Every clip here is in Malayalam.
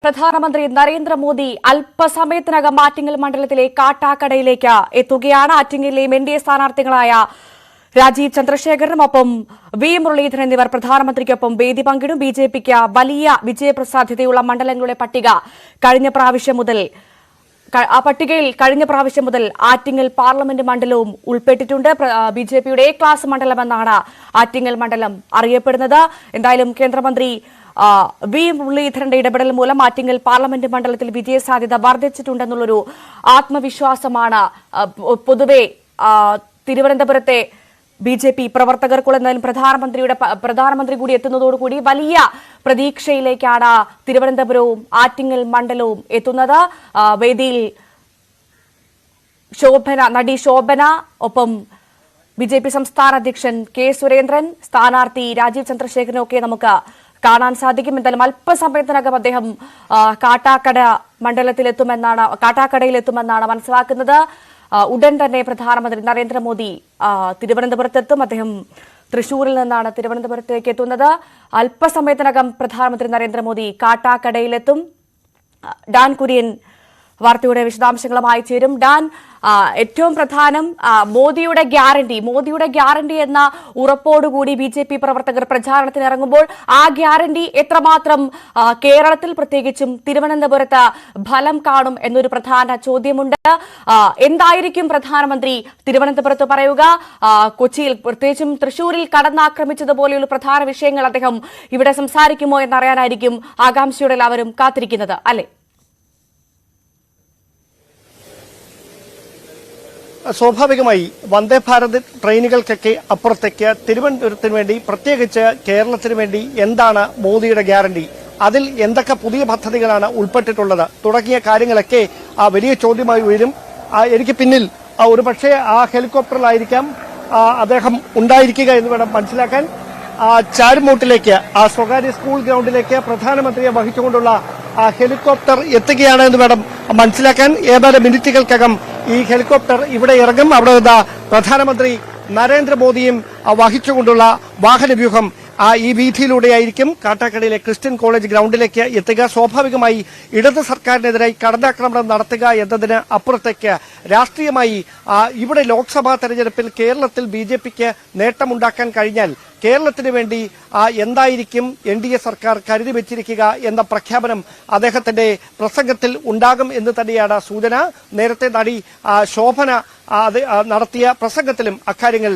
പ്രധാനമന്ത്രി നരേന്ദ്രമോദി അല്പസമയത്തിനകം ആറ്റിങ്ങൽ മണ്ഡലത്തിലെ കാട്ടാക്കടയിലേക്ക് എത്തുകയാണ്. ആറ്റിങ്ങലിലെയും എൻഡിഎ സ്ഥാനാർത്ഥികളായ രാജീവ് ചന്ദ്രശേഖരനും ഒപ്പം വി മുരളീധരൻ എന്നിവർ പ്രധാനമന്ത്രിക്കൊപ്പം വേദി പങ്കിടും. ബിജെപിക്ക് വലിയ വിജയപ്രസാധ്യതയുള്ള മണ്ഡലങ്ങളുടെ പട്ടികയിൽ കഴിഞ്ഞ പ്രാവശ്യം മുതൽ ആറ്റിങ്ങൽ പാർലമെന്റ് മണ്ഡലവും ഉൾപ്പെട്ടിട്ടുണ്ട്. ബിജെപിയുടെ എ ക്ലാസ് മണ്ഡലമെന്നാണ് ആറ്റിങ്ങൽ മണ്ഡലം അറിയപ്പെടുന്നത്. എന്തായാലും കേന്ദ്രമന്ത്രി വി മുരളീധരന്റെ ഇടപെടൽ മൂലം ആറ്റിങ്ങൽ പാർലമെന്റ് മണ്ഡലത്തിൽ വിജയസാധ്യത വർദ്ധിച്ചിട്ടുണ്ടെന്നുള്ളൊരു ആത്മവിശ്വാസമാണ് പൊതുവെ തിരുവനന്തപുരത്തെ ബിജെപി പ്രവർത്തകർക്കുള്ള. എന്തായാലും പ്രധാനമന്ത്രി കൂടി എത്തുന്നതോടുകൂടി വലിയ പ്രതീക്ഷയിലേക്കാണ് തിരുവനന്തപുരവും ആറ്റിങ്ങൽ മണ്ഡലവും എത്തുന്നത്. വേദിയിൽ നടി ശോഭന, ഒപ്പം ബിജെപി സംസ്ഥാന അധ്യക്ഷൻ കെ സുരേന്ദ്രൻ, സ്ഥാനാർത്ഥി രാജീവ് ചന്ദ്രശേഖരനൊക്കെ നമുക്ക് കാണാൻ സാധിക്കും. എന്തായാലും അല്പസമയത്തിനകം അദ്ദേഹം കാട്ടാക്കടയിലെത്തുമെന്നാണ് മനസ്സിലാക്കുന്നത്. ഉടൻ തന്നെ പ്രധാനമന്ത്രി നരേന്ദ്രമോദി തിരുവനന്തപുരത്തെത്തും. അദ്ദേഹം തൃശൂരിൽ നിന്നാണ് തിരുവനന്തപുരത്തേക്ക് എത്തുന്നത്. അല്പസമയത്തിനകം പ്രധാനമന്ത്രി നരേന്ദ്രമോദി കാട്ടാക്കടയിലെത്തും. ഡാൻ കുര്യൻ വാർത്തയുടെ വിശദാംശങ്ങളുമായി ചേരും. ഡാൻ, ഏറ്റവും പ്രധാനം മോദിയുടെ ഗ്യാരണ്ടി എന്ന ഉറപ്പോടുകൂടി ബിജെപി പ്രവർത്തകർ പ്രചാരണത്തിന് ഇറങ്ങുമ്പോൾ ആ ഗ്യാരണ്ടി എത്രമാത്രം കേരളത്തിൽ പ്രത്യേകിച്ചും തിരുവനന്തപുരത്ത് ഫലം കാണും എന്നൊരു പ്രധാന ചോദ്യമുണ്ട്. എന്തായിരിക്കും പ്രധാനമന്ത്രി തിരുവനന്തപുരത്ത് പറയുക? കൊച്ചിയിൽ പ്രത്യേകിച്ചും തൃശൂരിൽ കടന്നാക്രമിച്ചതുപോലെയുള്ള പ്രധാന വിഷയങ്ങൾ അദ്ദേഹം ഇവിടെ സംസാരിക്കുമോ എന്നറിയാനായിരിക്കും ആകാംക്ഷയോടെ എല്ലാവരും കാത്തിരിക്കുന്നത്, അല്ലെ? സ്വാഭാവികമായി വന്ദേ ഭാരത് ട്രെയിനുകൾക്കൊക്കെ അപ്പുറത്തേക്ക് തിരുവനന്തപുരത്തിന് വേണ്ടി, പ്രത്യേകിച്ച് കേരളത്തിന് വേണ്ടി എന്താണ് മോദിയുടെ ഗ്യാരണ്ടി, അതിൽ എന്തൊക്കെ പുതിയ പദ്ധതികളാണ് ഉൾപ്പെട്ടിട്ടുള്ളത് തുടങ്ങിയ കാര്യങ്ങളൊക്കെ വലിയ ചോദ്യമായി ഉയരും. എനിക്ക് പിന്നിൽ ഒരു പക്ഷേ ആ ഹെലികോപ്റ്ററിലായിരിക്കാം അദ്ദേഹം ഉണ്ടായിരിക്കുക എന്ന് വേണം മനസ്സിലാക്കാൻ. ചാരുമൂട്ടിലേക്ക്, ആ സ്വകാര്യ സ്കൂൾ ഗ്രൗണ്ടിലേക്ക് പ്രധാനമന്ത്രിയെ വഹിച്ചുകൊണ്ടുള്ള ഹെലികോപ്റ്റർ എത്തുകയാണ് എന്ന് വേണം മനസ്സിലാക്കാൻ. ഏതാനും മിനിറ്റുകൾക്കകം ഈ ഹെലികോപ്റ്റർ ഇവിടെ ഇറങ്ങും. അവിടെ നിന്ന് പ്രധാനമന്ത്രി നരേന്ദ്രമോദിയും വഹിച്ചുകൊണ്ടുള്ള വാഹനവ്യൂഹം ഈ വീഥിയിലൂടെയായിരിക്കും കാട്ടാക്കടയിലെ ക്രിസ്ത്യൻ കോളേജ് ഗ്രൗണ്ടിലേക്ക് എത്തുക. സ്വാഭാവികമായി ഇടത് സർക്കാരിനെതിരായി കടന്നാക്രമണം നടത്തുക എന്നതിന് അപ്പുറത്തേക്ക് രാഷ്ട്രീയമായി ഇവിടെ ലോക്സഭാ തെരഞ്ഞെടുപ്പിൽ കേരളത്തിൽ ബിജെപിക്ക് നേട്ടമുണ്ടാക്കാൻ കഴിഞ്ഞാൽ കേരളത്തിന് വേണ്ടി എന്തായിരിക്കും എൻഡിഎ സർക്കാർ കരുതി വെച്ചിരിക്കുക എന്ന പ്രഖ്യാപനം അദ്ദേഹത്തിന്റെ പ്രസംഗത്തിൽ ഉണ്ടാകും എന്ന് തന്നെയാണ് സൂചന. നേരത്തെ നടി ശോഭന നടത്തിയ പ്രസംഗത്തിലും അക്കാര്യങ്ങൾ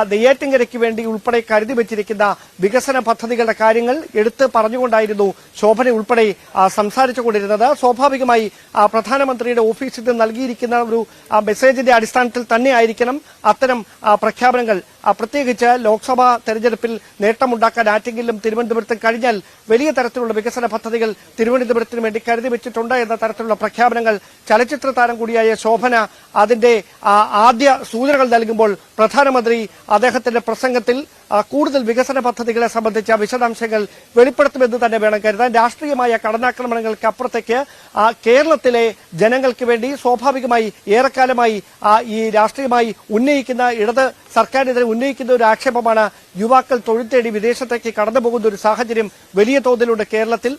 നെയ്യാറ്റിൻകരയ്ക്ക് വേണ്ടി ഉൾപ്പെടെ കരുതി വെച്ചിരിക്കുന്ന വികസന പദ്ധതികളുടെ കാര്യങ്ങൾ എടുത്ത് പറഞ്ഞുകൊണ്ടായിരുന്നു ശോഭന ഉൾപ്പെടെ സംസാരിച്ചുകൊണ്ടിരുന്നത്. സ്വാഭാവികമായി പ്രധാനമന്ത്രിയുടെ ഓഫീസിൽ നിന്ന് നൽകിയിരിക്കുന്ന ഒരു മെസ്സേജിന്റെ അടിസ്ഥാനത്തിൽ തന്നെ ആയിരിക്കണം അത്തരം പ്രഖ്യാപനങ്ങൾ. പ്രത്യേകിച്ച് ലോക്സഭാ തെരഞ്ഞെടുപ്പിൽ നേട്ടമുണ്ടാക്കാൻ ആറ്റിങ്ങലിലും തിരുവനന്തപുരത്തും കഴിഞ്ഞാൽ വലിയ തരത്തിലുള്ള വികസന പദ്ധതികൾ തിരുവനന്തപുരത്തിന് വേണ്ടി കരുതി വെച്ചിട്ടുണ്ട് എന്ന തരത്തിലുള്ള പ്രഖ്യാപനങ്ങൾ ചലച്ചിത്ര താരം കൂടിയായ ശോഭന അതിന്റെ ആദ്യ സൂചനകൾ നൽകുമ്പോൾ പ്രധാനമന്ത്രി അദ്ദേഹത്തിന്റെ പ്രസംഗത്തിൽ കൂടുതൽ വികസന പദ്ധതികളെ സംബന്ധിച്ച വിശദാംശങ്ങൾ വെളിപ്പെടുത്തുമെന്ന് തന്നെ വേണം കരുതാൻ. രാഷ്ട്രീയമായ കടന്നാക്രമണങ്ങൾക്ക് അപ്പുറത്തേക്ക് കേരളത്തിലെ ജനങ്ങൾക്ക് വേണ്ടി സ്വാഭാവികമായി ഏറെക്കാലമായി ഈ രാഷ്ട്രീയമായി ഉന്നയിക്കുന്ന ഇടത് സർക്കാരിനെതിരെ ഉന്നയിക്കുന്ന ഒരു ആക്ഷേപമാണ് യുവാക്കൾ തൊഴിൽ തേടി വിദേശത്തേക്ക് കടന്നുപോകുന്ന ഒരു സാഹചര്യം വലിയ തോതിലുണ്ട് കേരളത്തിൽ.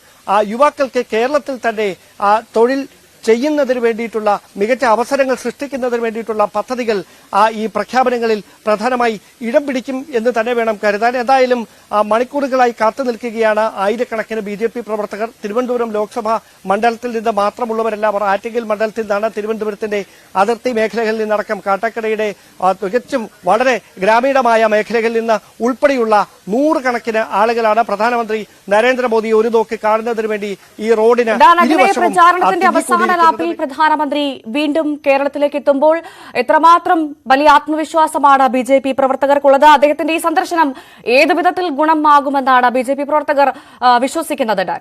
യുവാക്കൾക്ക് കേരളത്തിൽ തന്നെ തൊഴിൽ ചെയ്യുന്നതിന് വേണ്ടിയിട്ടുള്ള മികച്ച അവസരങ്ങൾ സൃഷ്ടിക്കുന്നതിന് വേണ്ടിയിട്ടുള്ള പദ്ധതികൾ ഈ പ്രഖ്യാപനങ്ങളിൽ പ്രധാനമായി ഇടം പിടിക്കും എന്ന് തന്നെ വേണം കരുതാൻ. എന്തായാലും മണിക്കൂറുകളായി കാത്തു നിൽക്കുകയാണ് ആയിരക്കണക്കിന് ബിജെപി പ്രവർത്തകർ. തിരുവനന്തപുരം ലോക്സഭാ മണ്ഡലത്തിൽ നിന്ന് മാത്രമുള്ളവരല്ല, അവർ ആറ്റിങ്ങൽ മണ്ഡലത്തിൽ നിന്നാണ്. തിരുവനന്തപുരത്തിന്റെ അതിർത്തി മേഖലകളിൽ നിന്നടക്കം കാട്ടാക്കടയുടെ തികച്ചും വളരെ ഗ്രാമീണമായ മേഖലകളിൽ നിന്ന് ഉൾപ്പെടെയുള്ള നൂറുകണക്കിന് ആളുകളാണ് പ്രധാനമന്ത്രി നരേന്ദ്രമോദി ഒരു നോക്ക് കാണുന്നതിന് വേണ്ടി ഈ റോഡിന് ലാപ്പിൽ പ്രധാനമന്ത്രി വീണ്ടും കേരളത്തിലേക്ക് എത്തുമ്പോൾ എത്രമാത്രം വലിയ ആത്മവിശ്വാസമാണ് ബിജെപി പ്രവർത്തകർക്കുള്ളത്? അദ്ദേഹത്തിന്റെ ഈ സന്ദർശനം ഏതു വിധത്തിൽ ഗുണമാകുമെന്നാണ് ബിജെപി പ്രവർത്തകർ വിശ്വസിക്കുന്നത്?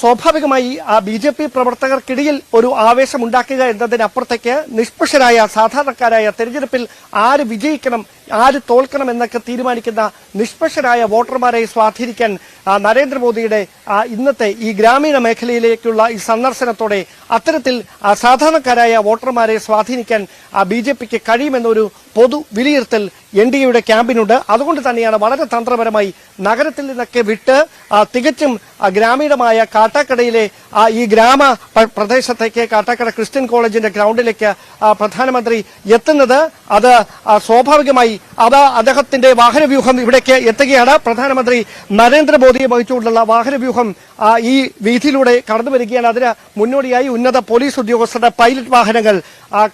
സ്വാഭാവികമായി ബിജെപി പ്രവർത്തകർക്കിടയിൽ ഒരു ആവേശമുണ്ടാക്കുക എന്നതിനപ്പുറത്തേക്ക് നിഷ്പക്ഷരായ സാധാരണക്കാരായ തെരഞ്ഞെടുപ്പിൽ ആര് വിജയിക്കണം ആര് തോൽക്കണം എന്നൊക്കെ തീരുമാനിക്കുന്ന നിഷ്പക്ഷരായ വോട്ടർമാരെ സ്വാധീനിക്കാൻ നരേന്ദ്രമോദിയുടെ ഇന്നത്തെ ഈ ഗ്രാമീണ മേഖലയിലേക്കുള്ള ഈ സന്ദർശനത്തോടെ അത്തരത്തിൽ സാധാരണക്കാരായ വോട്ടർമാരെ സ്വാധീനിക്കാൻ ബിജെപിക്ക് കഴിയുമെന്നൊരു പൊതു വിലയിരുത്തൽ എൻഡിഎയുടെ ക്യാമ്പിനുണ്ട്. അതുകൊണ്ട് തന്നെയാണ് വളരെ തന്ത്രപരമായി നഗരത്തിൽ നിന്നൊക്കെ വിട്ട് തികച്ചും ഗ്രാമീണമായ കാട്ടാക്കടയിലെ ഈ ഗ്രാമ പ്രദേശത്തേക്ക് കാട്ടാക്കട ക്രിസ്ത്യൻ കോളേജിന്റെ ഗ്രൗണ്ടിലേക്ക് പ്രധാനമന്ത്രി എത്തുന്നത്. അത് സ്വാഭാവികമായി അദ്ദേഹത്തിന്റെ വാഹനവ്യൂഹം ഇവിടേക്ക് എത്തുകയാണ്. പ്രധാനമന്ത്രി നരേന്ദ്രമോദിയെ വഹിച്ചുകൊണ്ടുള്ള വാഹനവ്യൂഹം ഈ വീതിയിലൂടെ കടന്നു വരികയാണ്. അതിന് മുന്നോടിയായി ഉന്നത പോലീസ് ഉദ്യോഗസ്ഥരുടെ പൈലറ്റ് വാഹനങ്ങൾ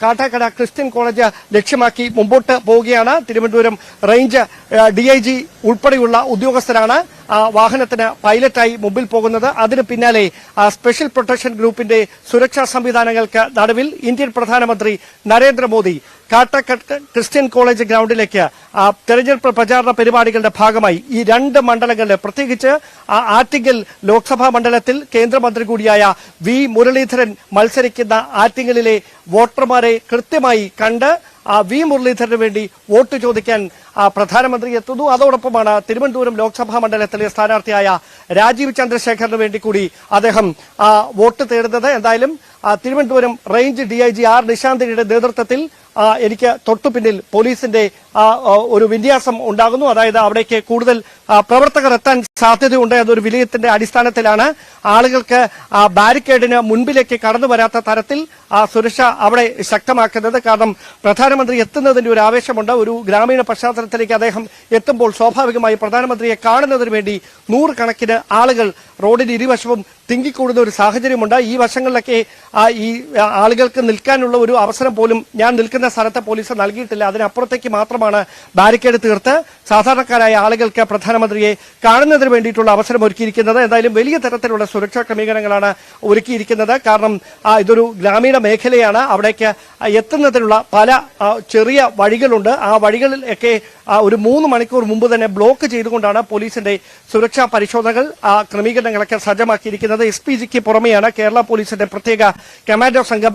കാട്ടാക്കട ക്രിസ്ത്യൻ കോളേജ് ലക്ഷ്യമാക്കി മുമ്പോട്ട് പോവുകയാണ്. തിരുവനന്തപുരം റേഞ്ച് ഡിഐജി ഉൾപ്പെടെയുള്ള ഉദ്യോഗസ്ഥരാണ് വാഹനത്തിന് പൈലറ്റായി മുമ്പിൽ പോകുന്നത്. അതിന് പിന്നാലെ സ്പെഷ്യൽ പ്രൊട്ടക്ഷൻ ഗ്രൂപ്പിന്റെ സുരക്ഷാ സംവിധാനങ്ങൾക്ക് നടുവിൽ ഇന്ത്യൻ പ്രധാനമന്ത്രി നരേന്ദ്രമോദി കാട്ടാക്കട ക്രിസ്ത്യൻ കോളേജ് ഗ്രൗണ്ടിലേക്ക് തെരഞ്ഞെടുപ്പ് പ്രചാരണ പരിപാടികളുടെ ഭാഗമായി ഈ രണ്ട് മണ്ഡലങ്ങളിൽ, പ്രത്യേകിച്ച് ആറ്റിങ്ങൽ ലോക്സഭാ മണ്ഡലത്തിൽ കേന്ദ്രമന്ത്രി കൂടിയായ വി മുരളീധരൻ മത്സരിക്കുന്ന ആറ്റിങ്ങലിലെ വോട്ടർമാരെ കൃത്യമായി കണ്ട് വി മുരളീധരന് വേണ്ടി വോട്ട് ചോദിക്കാൻ പ്രധാനമന്ത്രി എത്തുന്നു. അതോടൊപ്പമാണ് തിരുവനന്തപുരം ലോക്സഭാ മണ്ഡലത്തിലെ സ്ഥാനാർത്ഥിയായ രാജീവ് ചന്ദ്രശേഖറിന് വേണ്ടി കൂടി അദ്ദേഹം വോട്ട് തേടുന്നത്. എന്തായാലും തിരുവനന്തപുരം റേഞ്ച് ഡിഐജി ആർ നിശാന്തിനിയുടെ നേതൃത്വത്തിൽ എനിക്ക് തൊട്ടുപിന്നിൽ പോലീസിന്റെ ഒരു വിന്യാസം ഉണ്ടാകുന്നു. അതായത് അവിടേക്ക് കൂടുതൽ പ്രവർത്തകർ എത്താൻ സാധ്യതയുണ്ട് എന്നൊരു വിലയിരുത്തലിന്റെ അടിസ്ഥാനത്തിലാണ് ആളുകൾക്ക് ബാരിക്കേഡിന് മുൻപിലേക്ക് കടന്നു വരാത്ത തരത്തിൽ സുരക്ഷ അവിടെ ശക്തമാക്കുന്നത്. കാരണം പ്രധാനമന്ത്രി എത്തുന്നതിന്റെ ഒരു ആവേശമുണ്ട്. ഒരു ഗ്രാമീണ പശ്ചാത്തലത്തിലേക്ക് അദ്ദേഹം എത്തുമ്പോൾ സ്വാഭാവികമായി പ്രധാനമന്ത്രിയെ കാണുന്നതിന് വേണ്ടി നൂറുകണക്കിന് ആളുകൾ റോഡിന് ഇരുവശവും തിങ്ങിക്കൂടുന്ന ഒരു സാഹചര്യമുണ്ട്. ഈ വശങ്ങളിലൊക്കെ ഈ ആളുകൾക്ക് നിൽക്കാനുള്ള ഒരു അവസരം പോലും ഞാൻ നിൽക്കുന്ന സ്ഥലത്ത് പോലീസ് നൽകിയിട്ടില്ല. അതിനപ്പുറത്തേക്ക് മാത്രമാണ് ബാരിക്കേഡ് തീർത്ത് സാധാരണക്കാരായ ആളുകൾക്ക് പ്രധാനമന്ത്രിയെ കാണുന്നതിന് വേണ്ടിയിട്ടുള്ള അവസരം ഒരുക്കിയിരിക്കുന്നത്. എന്തായാലും വലിയ തരത്തിലുള്ള സുരക്ഷാ ക്രമീകരണങ്ങളാണ് ഒരുക്കിയിരിക്കുന്നത്. കാരണം ഇതൊരു ഗ്രാമീണ മേഖലയാണ്. അവിടേക്ക് എത്തുന്നതിനുള്ള പല ചെറിയ വഴികളുണ്ട്. ആ വഴികളിൽ ഒക്കെ ഒരു 3 മണിക്കൂർ മുമ്പ് തന്നെ ബ്ലോക്ക് ചെയ്തുകൊണ്ടാണ് പോലീസിന്റെ സുരക്ഷാ പരിശോധനകൾ ക്രമീകരണങ്ങളൊക്കെ സജ്ജമാക്കിയിരിക്കുന്നത്. എസ് പി ജിക്ക് പുറമെയാണ് കേരള പോലീസിന്റെ പ്രത്യേക കമാൻഡോ സംഘം